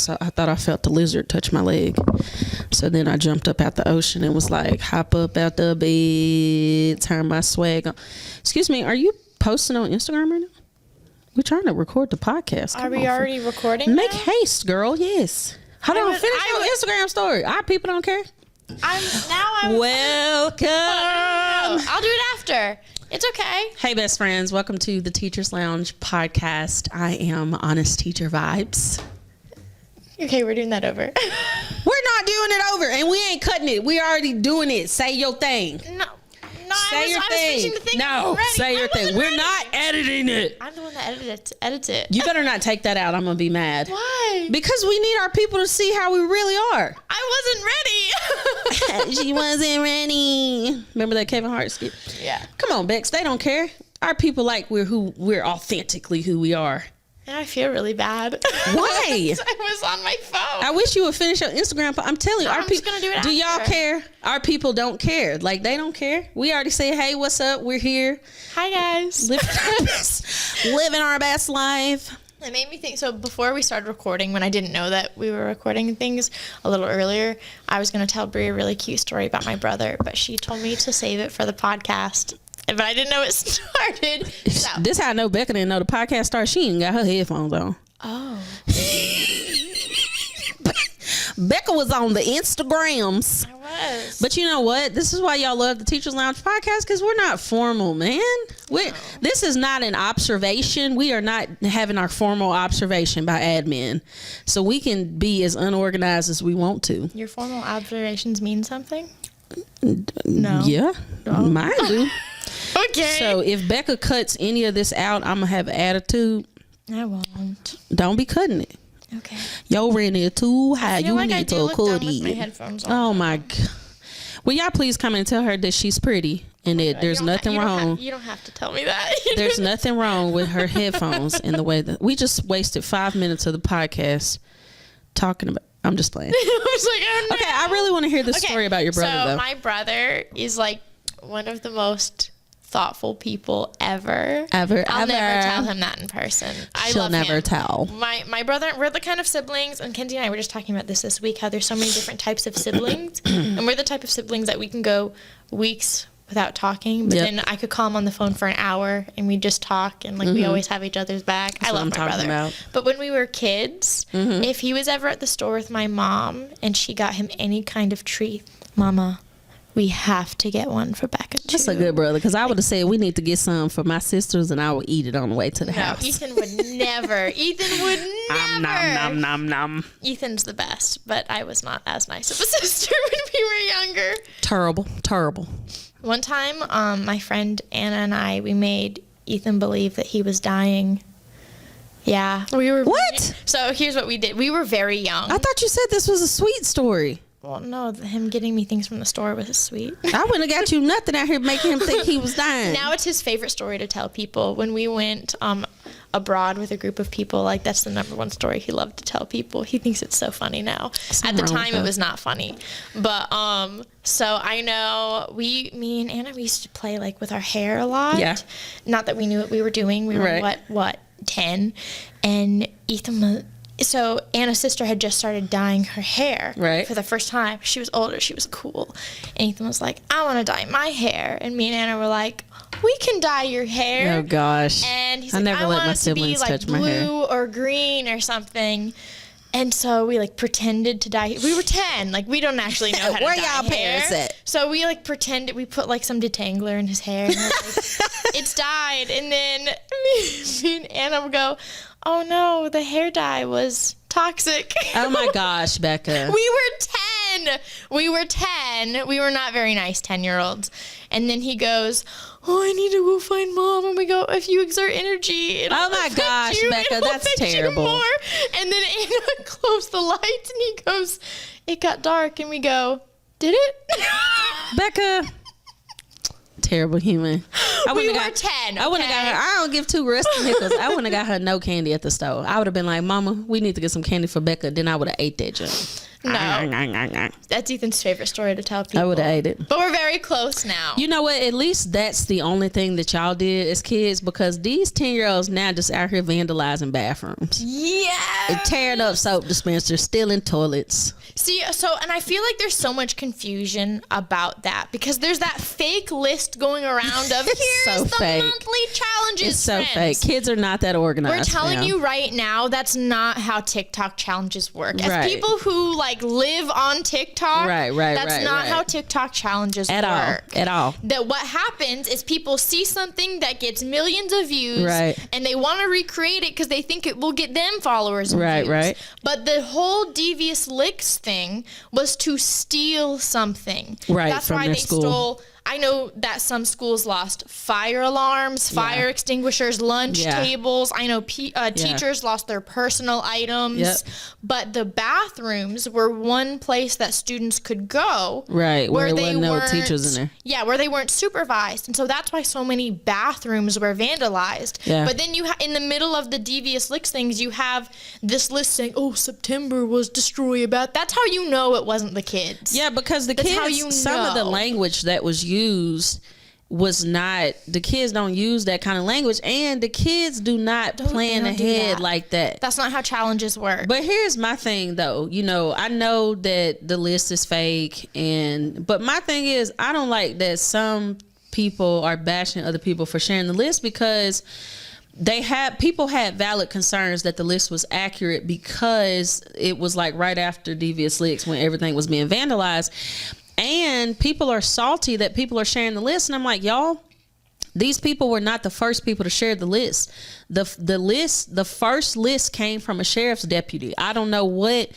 So I thought I felt the lizard touch my leg. So then I jumped up out the ocean and was like, hop up out the bed, turn my swag on. Excuse me, are you posting on Instagram right now? We're trying to record the podcast. Are we already recording? Make haste, girl. Yes. Hold on. Finish your Instagram story. Our people don't care. Welcome. I'll do it after. It's okay. Hey, best friends. Welcome to the Teacher's Lounge podcast. I am Honest Teacher Vibes. Okay, we're doing that over. We're not doing it over, and we ain't cutting it. We already doing it. Say your thing. No, say your thing. No, say your thing. We're not editing it. I'm the one that edits it. You better not take that out. I'm gonna be mad. Why? Because we need our people to see how we really are. I wasn't ready. She wasn't ready. Remember that Kevin Hart skit? Yeah. Come on, Bex. They don't care. Our people like we're authentically who we are. Now I feel really bad. Why? I was on my phone. I wish you would finish your Instagram. I'm telling you, I'm just gonna do it Do y'all after. care? Our people don't care. Like, they don't care. We already say, hey, what's up? We're here. Hi, guys. Living our best life. It made me think. So before we started recording, when I didn't know that we were recording things a little earlier, I was going to tell Brie a really cute story about my brother, but she told me to save it for the podcast. But I didn't know it started. So. This how I know Becca didn't know the podcast started. She ain't got her headphones on. Oh. Becca was on the Instagrams. I was. But you know what? This is why y'all love the Teacher's Lounge podcast, because we're not formal, man. This is not an observation. We are not having our formal observation by admin. So we can be as unorganized as we want to. Your formal observations mean something? No. Yeah. Oh. Mine do. Okay. So if Becca cuts any of this out, I'm going to have an attitude. I won't. Don't be cutting it. Okay. Yo, ran it too high. You like need to to cut with my it. headphones on. Oh my God. Will y'all please come and tell her that she's pretty and that there's nothing wrong. You don't have to tell me that. There's nothing wrong with her headphones in the way that we just wasted 5 minutes of the podcast talking about. I'm just playing. I was like, oh, no. Okay, I really want to hear the story about your brother, though. So my brother is like one of the most thoughtful people ever. I'll never tell him that in person. She'll never tell. My brother, we're the kind of siblings, and Kenzie and I were just talking about this week, how there's so many different types of siblings, and we're the type of siblings that we can go weeks without talking, but then I could call him on the phone for an hour, and we just talk, and like we always have each other's back. I love my brother. But when we were kids, if he was ever at the store with my mom, and she got him any kind of treat, Mama, we have to get one for Becca too. That's a good brother, because I would have said we need to get some for my sisters, and I will eat it on the way to the house. Ethan would never. Ethan would never. Nom. Ethan's the best, but I was not as nice of a sister when we were younger. Terrible. One time, my friend Anna and I, we made Ethan believe that he was dying. Yeah. We were. What? So here's what we did. We were very young. I thought you said this was a sweet story. Well, no, him getting me things from the store was sweet. I wouldn't have got you nothing out here making him think he was dying. Now it's his favorite story to tell people. When we went abroad with a group of people, like that's the number one story he loved to tell people. He thinks it's so funny now. At the time, it was not funny. But so I know me and Anna, we used to play like with our hair a lot. Yeah. Not that we knew what we were doing. We were what 10, and Ethan was. So Anna's sister had just started dyeing her hair for the first time. She was older. She was cool. And Ethan was like, I want to dye my hair. And me and Anna were like, we can dye your hair. Oh, gosh. And he's like, I want it to be like blue or green or something. And so we like pretended to dye. We were 10. Like we don't actually know how to dye Where y'all parents at? So we like pretended. We put like some detangler in his hair. And like, it's dyed. And then me and Anna would go, oh no, the hair dye was toxic. Oh my gosh, Becca. We were 10. We were not very nice 10-year-olds. And then he goes, oh, I need to go find Mom. And we go, if you exert energy, oh my gosh, Becca, that's terrible. And then Anna closed the lights and he goes, it got dark. And we go, did it? Becca. Terrible human. We were 10. Okay? I wouldn't have got her. I don't give two rusty nickels. I wouldn't have got her no candy at the store. I would have been like, Mama, we need to get some candy for Becca. Then I would have ate that junk. No. That's Ethan's favorite story to tell people. I would have ate it. But we're very close now. You know what? At least that's the only thing that y'all did as kids, because these 10-year-olds now just out here vandalizing bathrooms. Yeah. Tearing up soap dispensers, stealing toilets. See, and I feel like there's so much confusion about that, because there's that fake list going around of here's the fake. monthly challenges. It's so friends. fake. Kids are not that organized. We're telling now. you right now, that's not how TikTok challenges work. As Right. people who like live on TikTok, that's not how TikTok challenges work. At all. That what happens is people see something that gets millions of views, and they want to recreate it because they think it will get them followers and views. Right. But the whole devious licks thing was to steal something. Right, That's from why their they school. stole. I know that some schools lost fire alarms, fire extinguishers, lunch tables. I know teachers lost their personal items. But the bathrooms were one place that students could go. Right, where there wasn't no teachers in there. Yeah, where they weren't supervised. And so that's why so many bathrooms were vandalized. Yeah. But then in the middle of the devious licks things, you have this list saying, oh, September was destroy about. That's how you know it wasn't the kids. Yeah, because that's kids, how you some of the language that was used was not, the kids don't use that kind of language, and the kids do not plan ahead like that. That's not how challenges work. But here's my thing though, I know that the list is fake, but my thing is, I don't like that some people are bashing other people for sharing the list, because people had valid concerns that the list was accurate, because it was like right after Devious Licks when everything was being vandalized. And people are salty that people are sharing the list. And I'm like, y'all, these people were not the first people to share the list. The first list came from a sheriff's deputy. I don't know what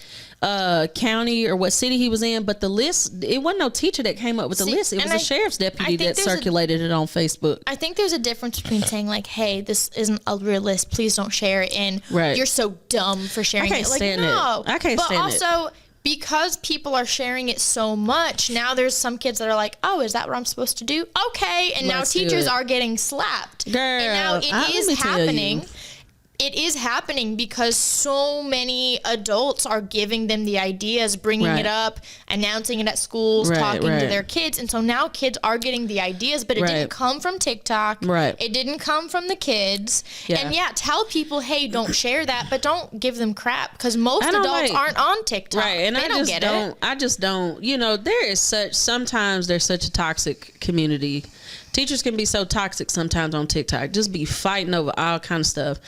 county or what city he was in, but the list, it wasn't no teacher that came up with the list. It was a sheriff's deputy that circulated it on Facebook. I think there's a difference between saying like, hey, this isn't a real list, please don't share it, and you're so dumb for sharing it. Like, no. I can't stand it. But also, because people are sharing it so much, now there's some kids that are like, oh, is that what I'm supposed to do? Okay. And now teachers are getting slapped. Girl, and now it is happening. It is happening because so many adults are giving them the ideas, bringing it up, announcing it at schools, talking to their kids. And so now kids are getting the ideas, but it didn't come from TikTok. It didn't come from the kids. And tell people, hey, don't share that, but don't give them crap, because most adults aren't on TikTok. And I just don't, sometimes there's such a toxic community. Teachers can be so toxic sometimes on TikTok, just be fighting over all kind of stuff.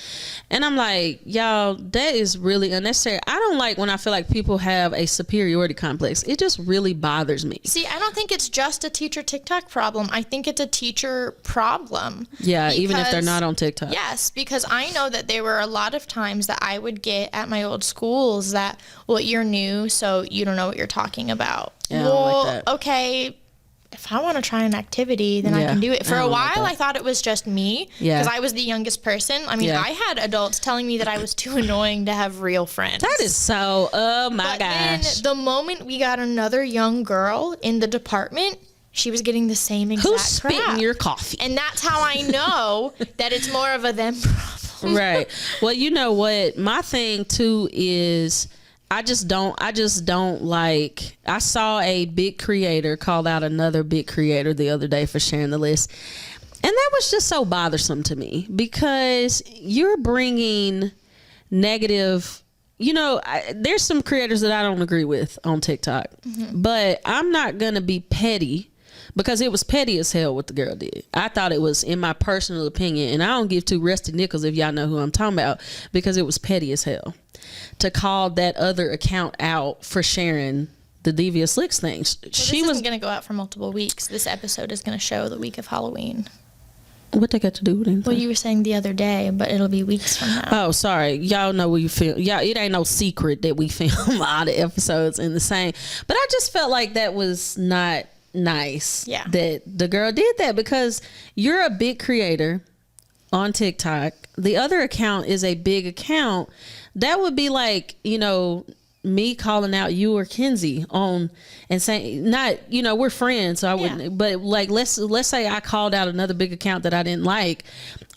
And I'm like, y'all, that is really unnecessary. I don't like when I feel like people have a superiority complex. It just really bothers me. See, I don't think it's just a teacher TikTok problem. I think it's a teacher problem. Yeah, even if they're not on TikTok. Yes, because I know that there were a lot of times that I would get at my old schools that, well, you're new, so you don't know what you're talking about. Yeah, well, I don't like that. Okay, if I want to try an activity, then I can do it. For a while, I thought it was just me, because I was the youngest person. I mean, I had adults telling me that I was too annoying to have real friends. That is so, oh my gosh. Then the moment we got another young girl in the department, she was getting the same exact Who's crap. spitting your coffee? And that's how I know that it's more of a them problem. Right. Well, you know what? My thing too is, I just don't like, I saw a big creator call out another big creator the other day for sharing the list. And that was just so bothersome to me, because you're bringing negative, there's some creators that I don't agree with on TikTok, but I'm not going to be petty, because it was petty as hell what the girl did. I thought it was, in my personal opinion, and I don't give two rusty nickels if y'all know who I'm talking about, because it was petty as hell to call that other account out for sharing the Devious Licks things. Well, she was going to go out for multiple weeks. This episode is going to show the week of Halloween. What they got to do with anything? Well, you were saying the other day, but it'll be weeks from now. Oh, sorry. Y'all know we film. Yeah, it ain't no secret that we film all the episodes in the same. But I just felt like that was not nice. Yeah. That the girl did that, because you're a big creator on TikTok. The other account is a big account. That would be like, me calling out you or Kenzie on and saying, not, we're friends, so I wouldn't, but like, let's say I called out another big account that I didn't like.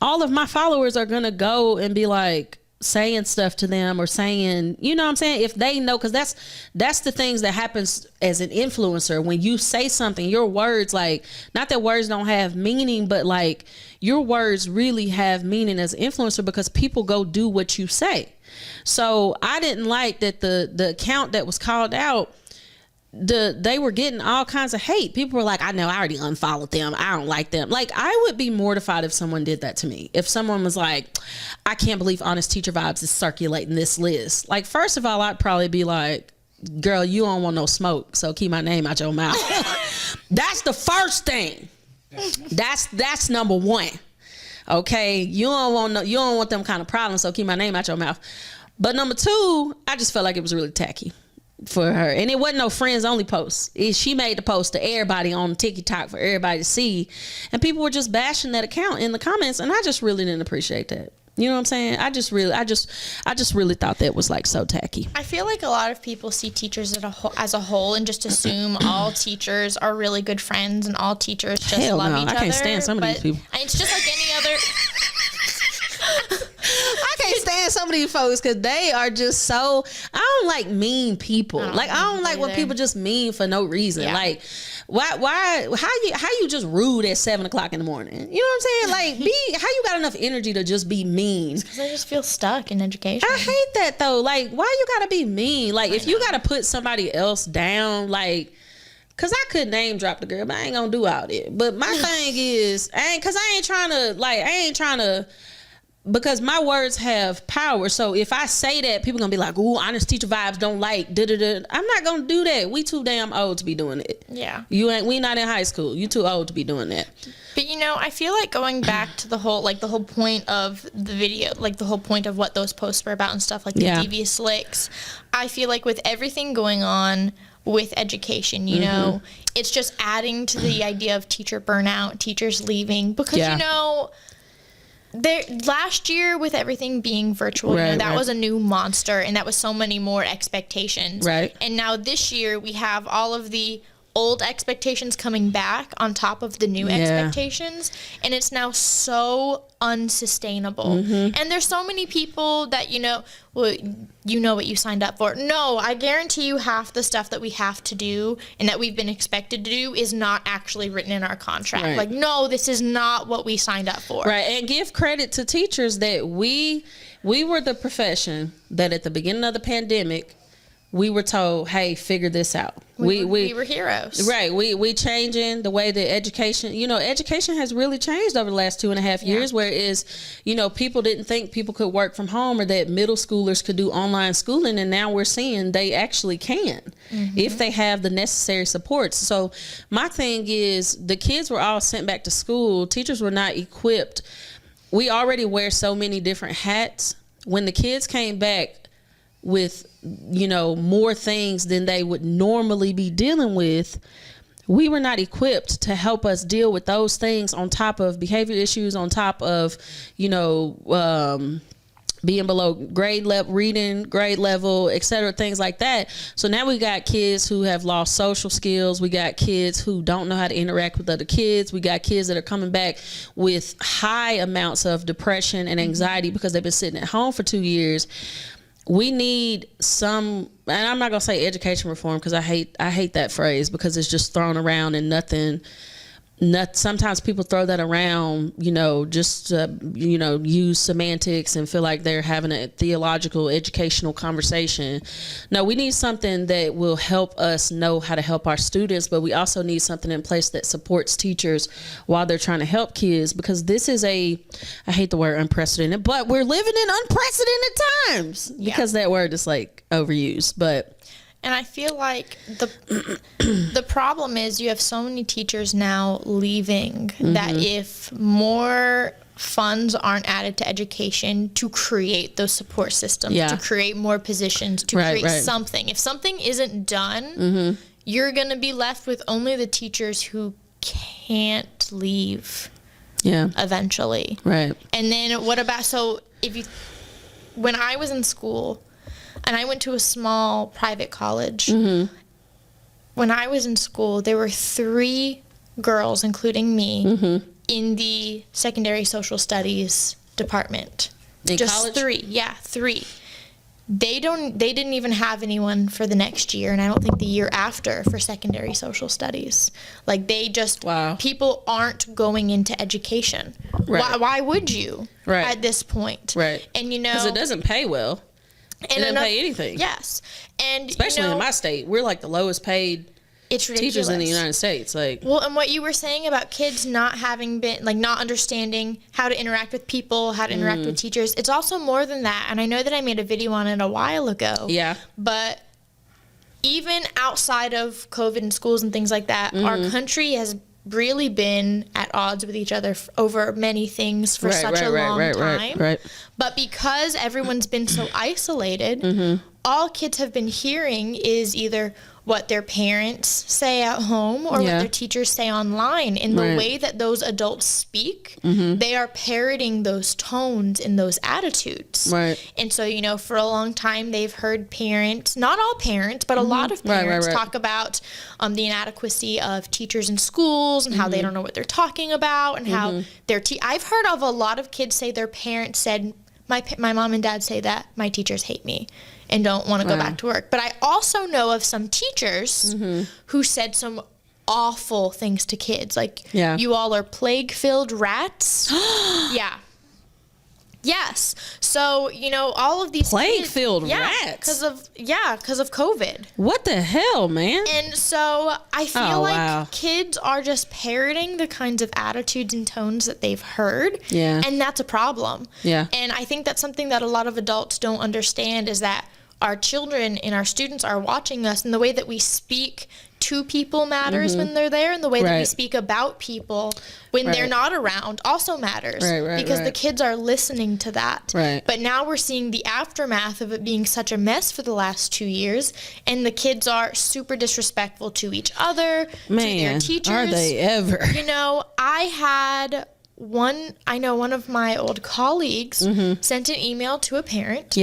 All of my followers are going to go and be like, saying stuff to them or saying, you know what I'm saying? If they know, because that's the things that happens as an influencer. When you say something, your words, like, not that words don't have meaning, but like your words really have meaning as an influencer because people go do what you say. So I didn't like that the account that was called out, they were getting all kinds of hate. People were like, I know, I already unfollowed them. I don't like them. Like, I would be mortified if someone did that to me. If someone was like, I can't believe Honest Teacher Vibes is circulating this list. Like, first of all, I'd probably be like, girl, you don't want no smoke, so keep my name out your mouth. That's the first thing. That's number one. Okay, you don't want them kind of problems, so keep my name out your mouth. But number two, I just felt like it was really tacky for her, and it wasn't no friends only post. She made the post to everybody on TikTok for everybody to see, and people were just bashing that account in the comments, and I just really didn't appreciate that. You know what I'm saying? I just really thought that was like so tacky. I feel like a lot of people see teachers as a whole and just assume all teachers are really good friends and all teachers just Hell love no, each other. I can't stand some of these people. It's just like any other. I can't stand some of these folks because they are just so. I don't like mean people. I don't like when people just mean for no reason. Yeah. Like, why? How you just rude at 7 o'clock in the morning? You know what I'm saying? Like, how you got enough energy to just be mean? Because I just feel stuck in education. I hate that though. Like, why you gotta be mean? Like, if you gotta put somebody else down, like. Cause I could name drop the girl, but I ain't gonna do all that. But my thing is, I ain't trying to. Because my words have power. So if I say that, people gonna be like, ooh, Honest Teacher Vibes don't like da-da-da. I'm not gonna do that. We too damn old to be doing it. Yeah. We not in high school. You too old to be doing that. But I feel like going back to the whole point of the video, like the whole point of what those posts were about and stuff, like the devious licks. I feel like with everything going on with education, you know, it's just adding to the idea of teacher burnout, teachers leaving, because last year with everything being virtual, that was a new monster, and that was so many more expectations. Right. And now this year we have all of the old expectations coming back on top of the new expectations, and it's now so unsustainable. And there's so many people that you know what you signed up for. No, I guarantee you half the stuff that we have to do and that we've been expected to do is not actually written in our contract. Right. Like, no, this is not what we signed up for. Right. And give credit to teachers that we were the profession that at the beginning of the pandemic we were told, hey, figure this out. We were heroes. Right. We changing the way that education, education has really changed over the last 2.5 years, whereas, people didn't think people could work from home or that middle schoolers could do online schooling. And now we're seeing they actually can if they have the necessary supports. So my thing is the kids were all sent back to school. Teachers were not equipped. We already wear so many different hats. When the kids came back with more things than they would normally be dealing with, we were not equipped to help us deal with those things on top of behavior issues, on top of being below reading grade level, etc., things like that. So now we got kids who have lost social skills. We got kids who don't know how to interact with other kids. We got kids that are coming back with high amounts of depression and anxiety because they've been sitting at home for 2 years. We need some, and I'm not gonna say education reform because I hate that phrase because it's just thrown around and nothing. Sometimes people throw that around, just use semantics and feel like they're having a theological, educational conversation. No, we need something that will help us know how to help our students, but we also need something in place that supports teachers while they're trying to help kids, because this is I hate the word unprecedented, but we're living in unprecedented times because that word is like overused, but. And I feel like the problem is you have so many teachers now leaving that if more funds aren't added to education to create those support systems, to create more positions, to create something. If something isn't done, you're going to be left with only the teachers who can't leave eventually. Right. And then what about, when I was in school, and I went to a small private college. When I was in school, there were 3 girls, including me, in the secondary social studies department. In just college? 3. Yeah, 3. They didn't even have anyone for the next year, and I don't think the year after for secondary social studies. Like, they just, people aren't going into education. Right. Why would you at this point? Right. And, you know, because it doesn't pay well. It doesn't pay anything. Yes. And especially in my state, we're like the lowest paid it's ridiculous. Teachers in the United States. Like, well, and what you were saying about kids not having been, like, not understanding how to interact with people, how to interact with teachers, it's also more than that. And I know that I made a video on it a while ago. Yeah. But even outside of COVID and schools and things like that, our country has really been at odds with each other over many things for such a long time. Right. But because everyone's been so isolated, all kids have been hearing is either what their parents say at home or what their teachers say online. In the way that those adults speak, they are parroting those tones and those attitudes. Right. And so, you know, for a long time, they've heard parents, not all parents, but a lot of parents talk about the inadequacy of teachers in schools and how they don't know what they're talking about and how their I've heard of a lot of kids say their parents said, my mom and dad say that my teachers hate me and don't want to go back to work. But I also know of some teachers who said some awful things to kids. Like, you all are plague-filled rats. Yes. So, you know, all of these plague-filled rats? Because of COVID. What the hell, man? And so I feel like kids are just parroting the kinds of attitudes and tones that they've heard. Yeah. And that's a problem. Yeah. And I think that's something that a lot of adults don't understand is that our children and our students are watching us, and the way that we speak to people matters when they're there, and the way that we speak about people when they're not around also matters because the kids are listening to that. But now we're seeing the aftermath of it being such a mess for the last 2 years, and the kids are super disrespectful to each other, to their teachers. Are they ever? You know, I know one of my old colleagues sent an email to a parent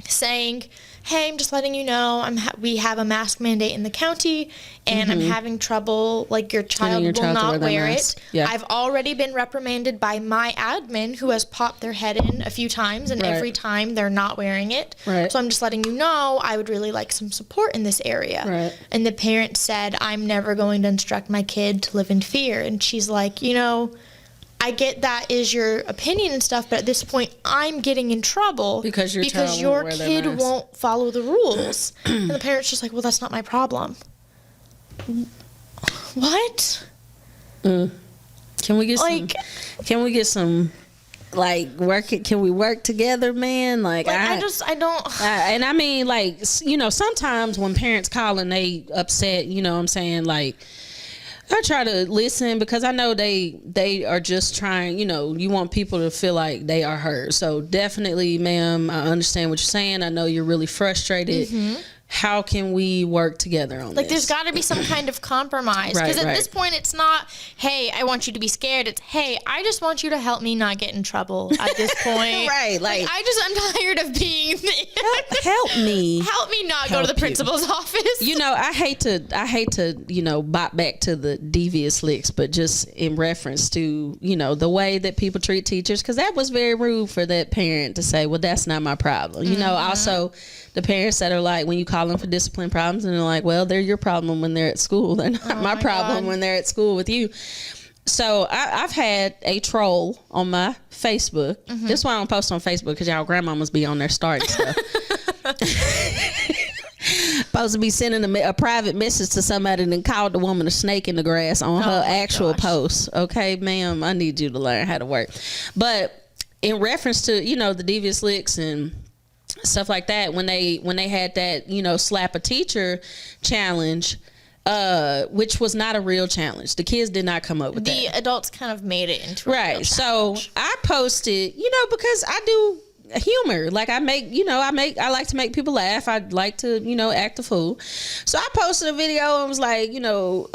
saying, hey, I'm just letting you know we have a mask mandate in the county, and I'm having trouble, like, your child will not wear it. I've already been reprimanded by my admin, who has popped their head in a few times, and every time they're not wearing it. So I'm just letting you know I would really like some support in this area. And the parent said, I'm never going to instruct my kid to live in fear. And she's like, you know, I get that is your opinion and stuff, but at this point, I'm getting in trouble because your kid won't follow the rules. And the parent's just like, well, that's not my problem. What? Can we get some like work? Can we work together, man? Like I don't. And I mean, like, you know, sometimes when parents call and they upset, you know what I'm saying, like, I try to listen because I know they are just trying, you know, you want people to feel like they are heard. So definitely, ma'am, I understand what you're saying. I know you're really frustrated. How can we work together on this? Like, there's got to be some kind of compromise. Because at this point, it's not, hey, I want you to be scared. It's, hey, I just want you to help me not get in trouble at this point. Like, I'm tired of being help me. Help me not go to the principal's office. You know, I hate to, you know, bop back to the devious licks, but just in reference to, you know, the way that people treat teachers, because that was very rude for that parent to say, well, that's not my problem. You know, also the parents that are like, when you call them for discipline problems, and they're like, well, they're your problem when they're at school. They're not my problem when they're at school with you. So I've had a troll on my Facebook. This is why I don't post on Facebook, because y'all grandmamas be on there starting stuff. Supposed to be sending a private message to somebody and then called the woman a snake in the grass on her actual post. Okay, ma'am, I need you to learn how to work. But in reference to, you know, the devious licks and stuff like that, when they had that, you know, slap a teacher challenge, which was not a real challenge. The kids did not come up with that. The adults kind of made it into a real challenge. So I posted, you know, because I do humor. Like, I like to make people laugh. I like to, you know, act a fool. So I posted a video and was like, you know,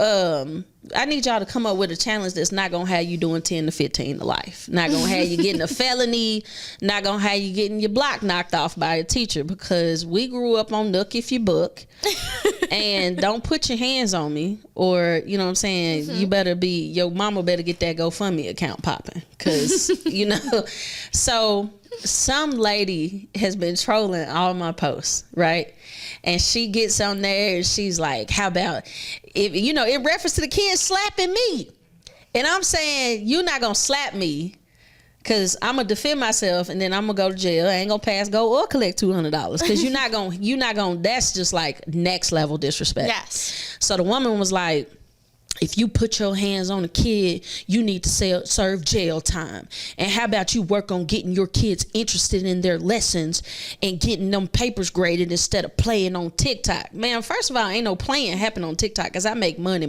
I need y'all to come up with a challenge that's not gonna have you doing 10 to 15 to life. Not gonna have you getting a felony. Not gonna have you getting your block knocked off by a teacher, because we grew up on Nook if you book. And don't put your hands on me, or, you know what I'm saying, your mama better get that GoFundMe account popping, because, you know. So some lady has been trolling all my posts, right? And she gets on there and she's like, how about, if in reference to the kids slapping me. And I'm saying, you're not going to slap me because I'm going to defend myself and then I'm going to go to jail. I ain't going to pass go or collect $200 because you're not going to, that's just like next level disrespect. Yes. So the woman was like, if you put your hands on a kid, you need to serve jail time. And how about you work on getting your kids interested in their lessons and getting them papers graded instead of playing on TikTok? Man, first of all, ain't no playing happen on TikTok because I make money.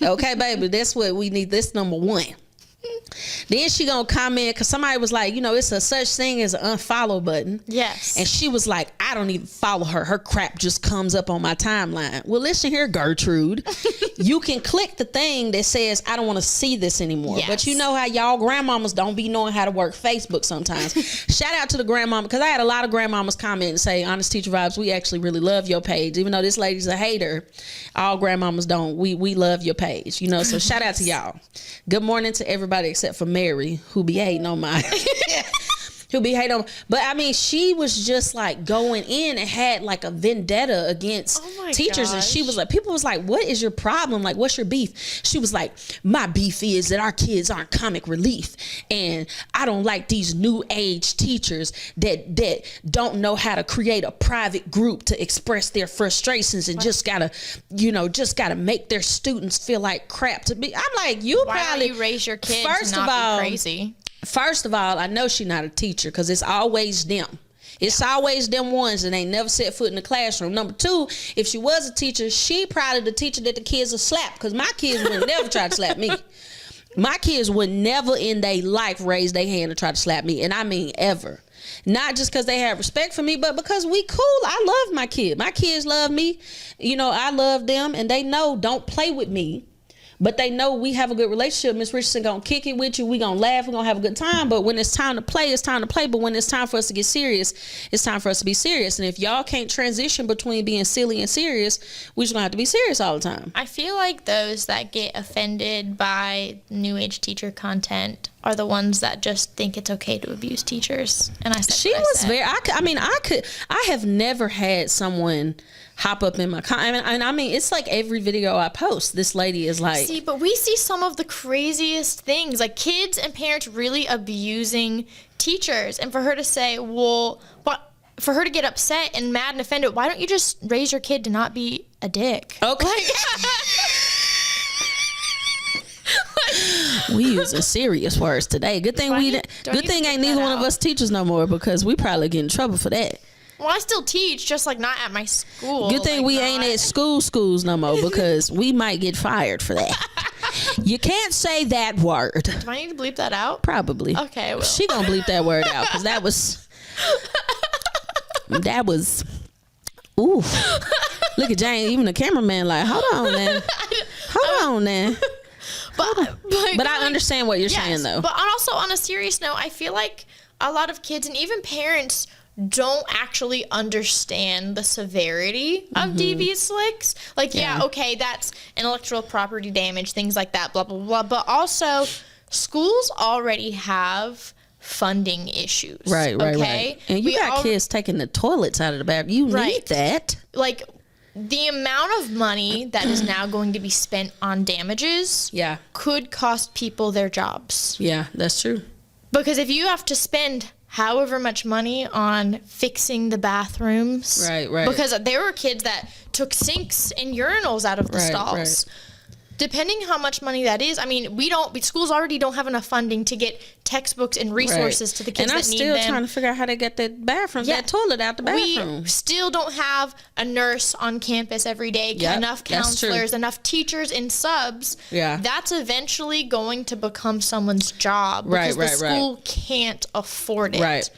Okay, baby, that's what we need. This number one. Then she gonna comment because somebody was like, it's a such thing as an unfollow button. Yes. And she was like, I don't even follow her. Her crap just comes up on my timeline. Well, listen here, Gertrude. You can click the thing that says, I don't want to see this anymore. Yes. But you know how y'all grandmamas don't be knowing how to work Facebook sometimes. Shout out to the grandmama, because I had a lot of grandmamas comment and say, Honest Teacher Vibes, we actually really love your page. Even though this lady's a hater, all grandmamas don't. We love your page. So shout out to y'all. Good morning to everybody except for Mary, who be hating on mine. Who be hating on, but I mean, she was just like going in and had like a vendetta against teachers. And she was like, people was like, what is your problem? Like, what's your beef? She was like, my beef is that our kids aren't comic relief. And I don't like these new age teachers that don't know how to create a private group to express their frustrations and just gotta make their students feel like crap to be. I'm like, why probably don't you raise your kids first to of not all, be crazy? First of all, I know she's not a teacher because it's always them. It's always them ones that ain't never set foot in the classroom. Number two, if she was a teacher, she probably the teacher that the kids will slap, because my kids would never try to slap me. My kids would never in their life raise their hand to try to slap me. And I mean ever. Not just because they have respect for me, but because we cool. I love my kid. My kids love me. I love them, and they know don't play with me. But they know we have a good relationship. Miss Richardson gonna kick it with you. We gonna laugh. We gonna have a good time. But when it's time to play, it's time to play. But when it's time for us to get serious, it's time for us to be serious. And if y'all can't transition between being silly and serious, we just gonna have to be serious all the time. I feel like those that get offended by new age teacher content are the ones that just think it's okay to abuse teachers. And I have never had someone hop up in my I mean, it's like every video I post, this lady is like... See, but we see some of the craziest things, like kids and parents really abusing teachers. And for her to say, for her to get upset and mad and offended, why don't you just raise your kid to not be a dick? Okay. We using serious words today. Good thing ain't neither one of us teachers no more, because we probably get in trouble for that. Well, I still teach, just like not at my school. Good thing we ain't at schools no more, because we might get fired for that. You can't say that word. Do I need to bleep that out? Probably. Okay, I will. She gonna bleep that word out, because that was ooh. Look at Jane, even the cameraman like, hold on now. But I understand what you're saying, though. But also, on a serious note, I feel like a lot of kids and even parents don't actually understand the severity of devious slicks. Like, okay, that's intellectual property damage, things like that, blah, blah, blah. But also, schools already have funding issues. Right. And you got kids taking the toilets out of the bathroom. You need that. Like, the amount of money that is now going to be spent on damages could cost people their jobs. Yeah, that's true. Because if you have to spend however much money on fixing the bathrooms. Right. Because there were kids that took sinks and urinals out of the stalls. Right. Depending how much money that is, I mean, schools already don't have enough funding to get textbooks and resources to the kids that need them. And I'm still trying to figure out how to get that toilet out the bathroom. We still don't have a nurse on campus every day, enough counselors, enough teachers and subs. Yeah. That's eventually going to become someone's job because the school can't afford it.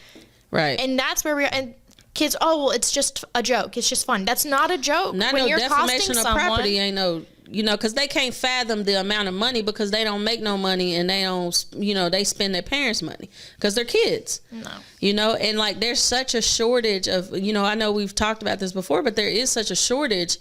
Right. And that's where we are. And kids, it's just a joke. It's just fun. That's not a joke. When you're defamation of property ain't no... because they can't fathom the amount of money, because they don't make no money, and they don't, they spend their parents' money because they're kids. No. And like there's such a shortage of, I know we've talked about this before, but there is such a shortage.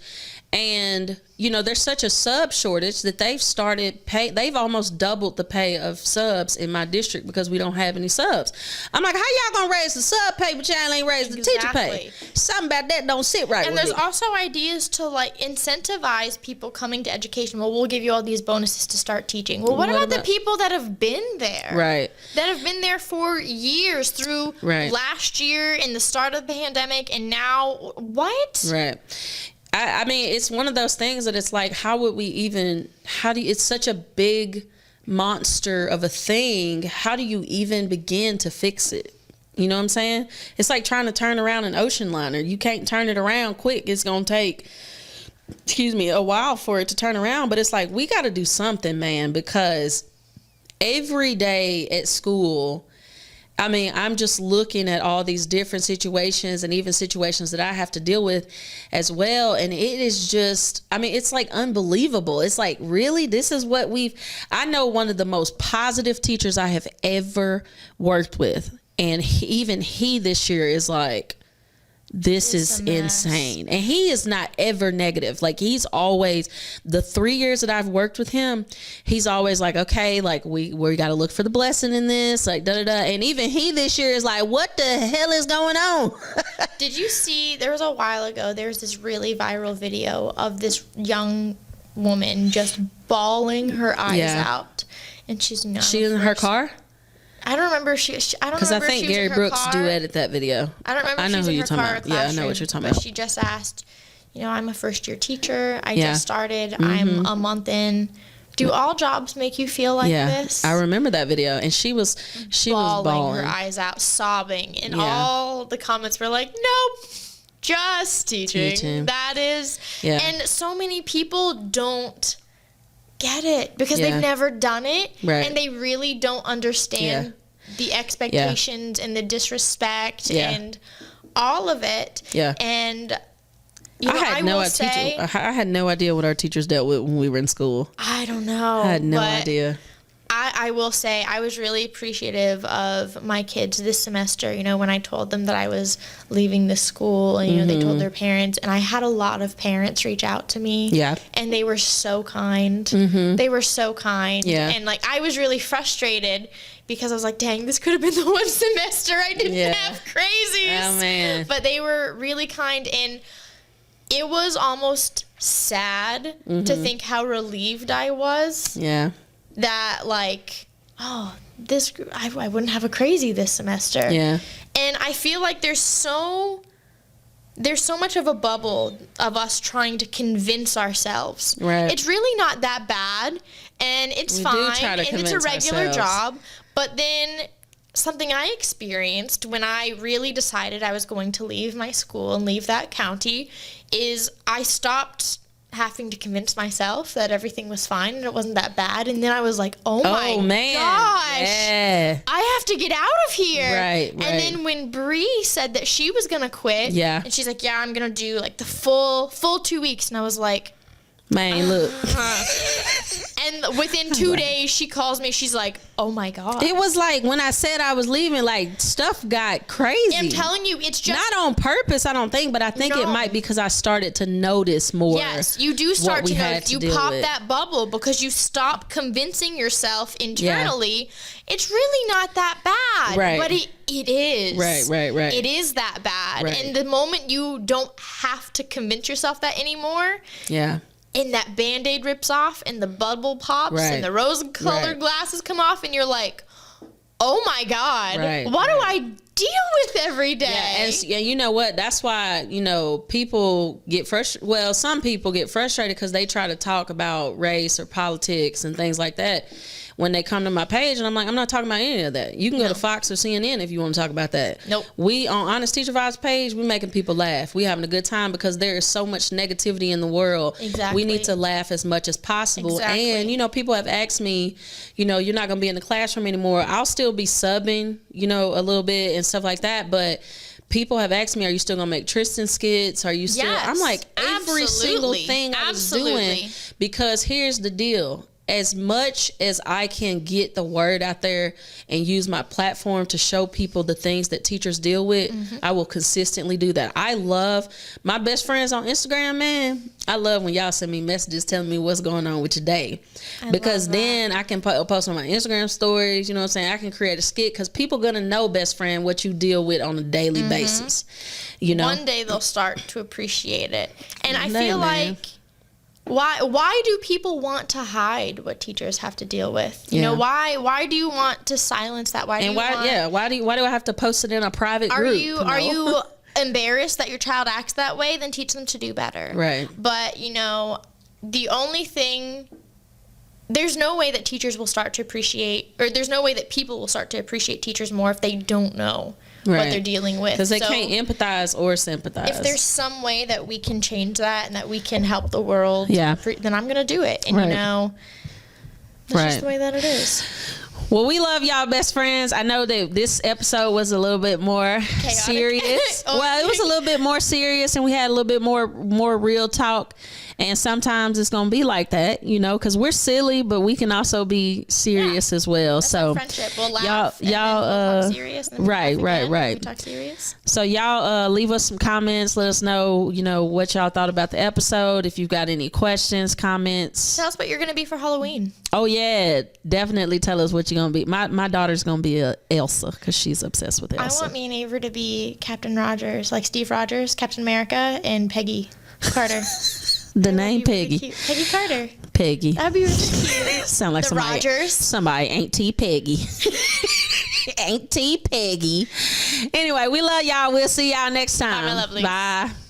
And, you know, there's such a sub shortage that they've almost doubled the pay of subs in my district because we don't have any subs. I'm like, how y'all gonna raise the sub pay, but y'all ain't raise the teacher pay? Something about that don't sit right and with me. there's also ideas to like incentivize people coming to education. Well, we'll give you all these bonuses to start teaching. Well, what about the people that have been there? Right. That have been there for years through last year and the start of the pandemic, and now what? Right. I mean, it's one of those things that it's like, how would we even, it's such a big monster of a thing. How do you even begin to fix it? You know what I'm saying? It's like trying to turn around an ocean liner. You can't turn it around quick. It's going to take, a while for it to turn around. But it's like, we got to do something, man, because every day at school, I mean, I'm just looking at all these different situations and even situations that I have to deal with as well. And it is just, I mean, it's like unbelievable. It's like, really, this is what I know one of the most positive teachers I have ever worked with. And even he this year is like, this is insane. And he is not ever negative. Like, he's always, the 3 years that I've worked with him, he's always like, okay, like we got to look for the blessing in this, like da da da. And even he this year is like, what the hell is going on? Did you see, there was a while ago, there was this really viral video of this young woman just bawling her eyes out. And she's not. She in her car? I don't remember. I don't because I think Gary Brooks do edit that video. I don't remember. I know who you're talking about. Yeah, I know what you're talking about. She just asked, you know, I'm a first year teacher. I just started. I'm a month in. Do all jobs make you feel like this? I remember that video, and she was bawling her eyes out, sobbing, and all the comments were like, "Nope, just teaching. That is." And so many people don't get it because they've never done it, and they really don't understand the expectations and the disrespect and all of it. And you know, I had no idea what our teachers dealt with when we were in school. I don't know. I had no idea. I will say I was really appreciative of my kids this semester, you know, when I told them that I was leaving the school and, you know, they told their parents. And I had a lot of parents reach out to me. Yeah. And they were so kind. They were so kind. Yeah. And, like, I was really frustrated because I was like, dang, this could have been the one semester I didn't have crazies. Oh, man. But they were really kind. And it was almost sad to think how relieved I was. Yeah. That, like, oh, I wouldn't have a crazy this semester. Yeah. And I feel like there's so much of a bubble of us trying to convince ourselves. Right. It's really not that bad, and it's fine, and it's a regular job. But then something I experienced when I really decided I was going to leave my school and leave that county is I stopped having to convince myself that everything was fine and it wasn't that bad, and then I was like, oh my gosh, I have to get out of here. Right. And then when Bree said that she was gonna quit, and she's like, yeah, I'm gonna do like the full 2 weeks, and I was like, man, look. And within 2 days, she calls me. She's like, oh, my God. It was like when I said I was leaving, like, stuff got crazy. I'm telling you, it's just. Not on purpose, I don't think, but I think it might because I started to notice more. Yes, you do start to notice. You pop that bubble because you stop convincing yourself internally. Yeah. It's really not that bad. Right. But it is. Right. It is that bad. Right. And the moment you don't have to convince yourself that anymore. Yeah. And that Band-Aid rips off and the bubble pops and the rose-colored glasses come off and you're like, oh, my God, what do I deal with every day? Yeah, and you know what? That's why, you know, people get frustrated. Well, some people get frustrated because they try to talk about race or politics and things like that when they come to my page, and I'm like, I'm not talking about any of that. You can go to Fox or CNN if you want to talk about that. Nope. We, on Honest Teacher Vibes page, we're making people laugh. We're having a good time because there is so much negativity in the world. Exactly. We need to laugh as much as possible. Exactly. And, you know, people have asked me, you know, you're not going to be in the classroom anymore. I'll still be subbing, you know, a little bit and stuff like that, but people have asked me, are you still going to make Tristan skits? Are you still? Yes, I'm like, every single thing I was doing, because here's the deal. as much as I can get the word out there and use my platform to show people the things that teachers deal with, I will consistently do that. I love my best friends on Instagram, man. I love when y'all send me messages telling me what's going on with your day, because then I can post on my Instagram stories. You know what I'm saying? I can create a skit, because people gonna know, best friend, what you deal with on a daily basis. You know, one day they'll start to appreciate it, and I feel like. Why do people want to hide what teachers have to deal with? You know, why do you want to silence that? Why do I have to post it in a private group? Are you embarrassed that your child acts that way? Then teach them to do better. Right. But, you know, the only thing, there's no way that teachers will start to appreciate, or there's no way that people will start to appreciate teachers more if they don't know what they're dealing with. Because they can't empathize or sympathize. If there's some way that we can change that and that we can help the world, then I'm going to do it. And, you know, that's just the way that it is. Well, we love y'all, best friends. I know that this episode was a little bit more serious. Well, it was a little bit more serious, and we had a little bit more real talk. And sometimes it's going to be like that, you know, because we're silly, but we can also be serious as well. That's so friendship. We'll laugh, y'all we'll talk serious. And right. We talk serious. So y'all leave us some comments. Let us know, you know, what y'all thought about the episode. If you've got any questions, comments. Tell us what you're going to be for Halloween. Oh, yeah. Definitely tell us what you're going to be. My daughter's going to be a Elsa, because she's obsessed with Elsa. I want me and Avery to be Captain Rogers, like Steve Rogers, Captain America, and Peggy Carter. The name Peggy. Really Peggy Carter. Peggy. That'd be really cute. Sound like the Rogers. Somebody Auntie Peggy. Auntie Peggy. Anyway, we love y'all. We'll see y'all next time. Bye, my lovelies. Bye.